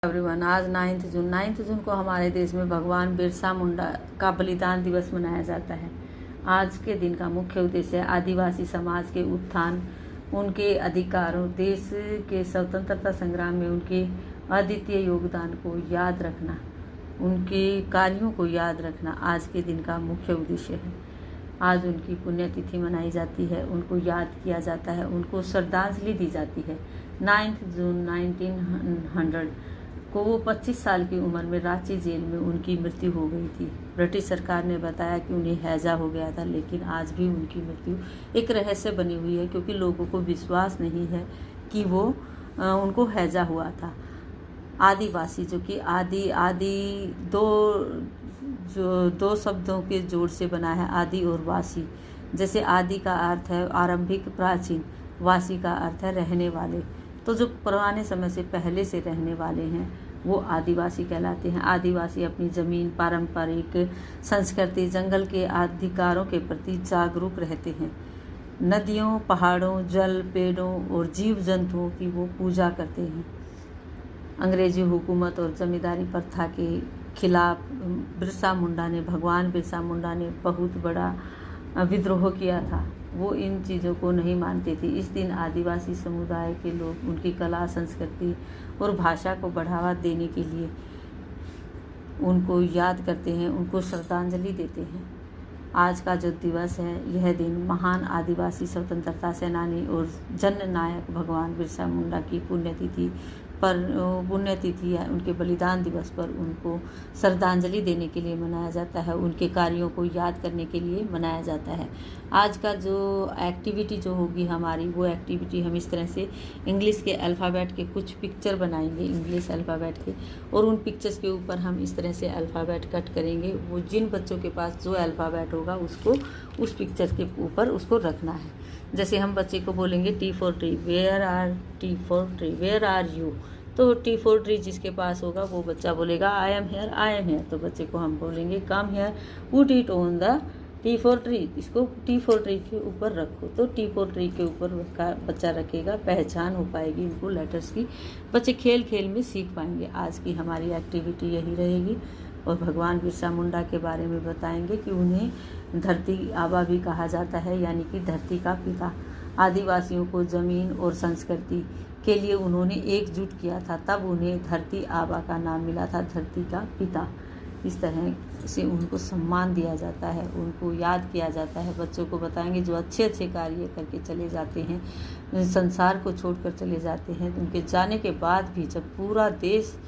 Everyone, आज 9 जून को हमारे देश में भगवान बिरसा मुंडा का बलिदान दिवस मनाया जाता है। आज के दिन का मुख्य उद्देश्य आदिवासी समाज के उत्थान, उनके अधिकारों, देश के स्वतंत्रता संग्राम में उनके अद्वितीय योगदान को याद रखना, उनके कार्यों को याद रखना आज के दिन का मुख्य उद्देश्य है। आज उनकी पुण्यतिथि मनाई जाती है, उनको याद किया जाता है, उनको श्रद्धांजलि दी जाती है। 9 जून 1900 को वो 25 साल की उम्र में रांची जेल में उनकी मृत्यु हो गई थी। ब्रिटिश सरकार ने बताया कि उन्हें हैजा हो गया था, लेकिन आज भी उनकी मृत्यु एक रहस्य बनी हुई है, क्योंकि लोगों को विश्वास नहीं है कि वो उनको हैजा हुआ था। आदिवासी, जो कि आदि दो शब्दों के जोड़ से बना है, आदि और वासी। जैसे आदि का अर्थ है आरंभिक, प्राचीन, वासी का अर्थ है रहने वाले। तो जो पुराने समय से पहले से रहने वाले हैं वो आदिवासी कहलाते हैं। आदिवासी अपनी ज़मीन, पारंपरिक संस्कृति, जंगल के अधिकारों के प्रति जागरूक रहते हैं। नदियों, पहाड़ों, जल, पेड़ों और जीव जंतुओं की वो पूजा करते हैं। अंग्रेजी हुकूमत और जमींदारी प्रथा के खिलाफ भगवान बिरसा मुंडा ने बहुत बड़ा विद्रोह किया था। वो इन चीज़ों को नहीं मानते थे। इस दिन आदिवासी समुदाय के लोग उनकी कला, संस्कृति और भाषा को बढ़ावा देने के लिए उनको याद करते हैं, उनको श्रद्धांजलि देते हैं। आज का जो दिवस है, यह दिन महान आदिवासी स्वतंत्रता सेनानी और जननायक भगवान बिरसा मुंडा की पुण्यतिथि है। उनके बलिदान दिवस पर उनको श्रद्धांजलि देने के लिए मनाया जाता है, उनके कार्यों को याद करने के लिए मनाया जाता है। आज का जो एक्टिविटी जो होगी हमारी, वो एक्टिविटी हम इस तरह से इंग्लिश के अल्फ़ाबेट के कुछ पिक्चर बनाएंगे, इंग्लिश अल्फ़ाबेट के, और उन पिक्चर्स के ऊपर हम इस तरह से अल्फ़ाबेट कट करेंगे। वो जिन बच्चों के पास जो अल्फ़ाबेट होगा उसको उस पिक्चर के ऊपर उसको रखना है। जैसे हम बच्चे को बोलेंगे T for tree, where are you. तो टी फॉर ट्री जिसके पास होगा वो बच्चा बोलेगा आई एम हेयर। तो बच्चे को हम बोलेंगे come here, put it on the T for tree. इसको टी फॉर ट्री के ऊपर रखो। तो टी फॉर ट्री के ऊपर बच्चा रखेगा, पहचान हो पाएगी इनको लेटर्स की। बच्चे खेल खेल में सीख पाएंगे। आज की हमारी एक्टिविटी यही रहेगी और भगवान बिरसा मुंडा के बारे में बताएंगे कि उन्हें धरती आबा भी कहा जाता है, यानी कि धरती का पिता। आदिवासियों को ज़मीन और संस्कृति के लिए उन्होंने एकजुट किया था, तब उन्हें धरती आबा का नाम मिला था, धरती का पिता। इस तरह से उनको सम्मान दिया जाता है, उनको याद किया जाता है। बच्चों को बताएंगे जो अच्छे अच्छे कार्य करके चले जाते हैं, संसार को छोड़कर चले जाते हैं, उनके जाने के बाद भी जब पूरा देश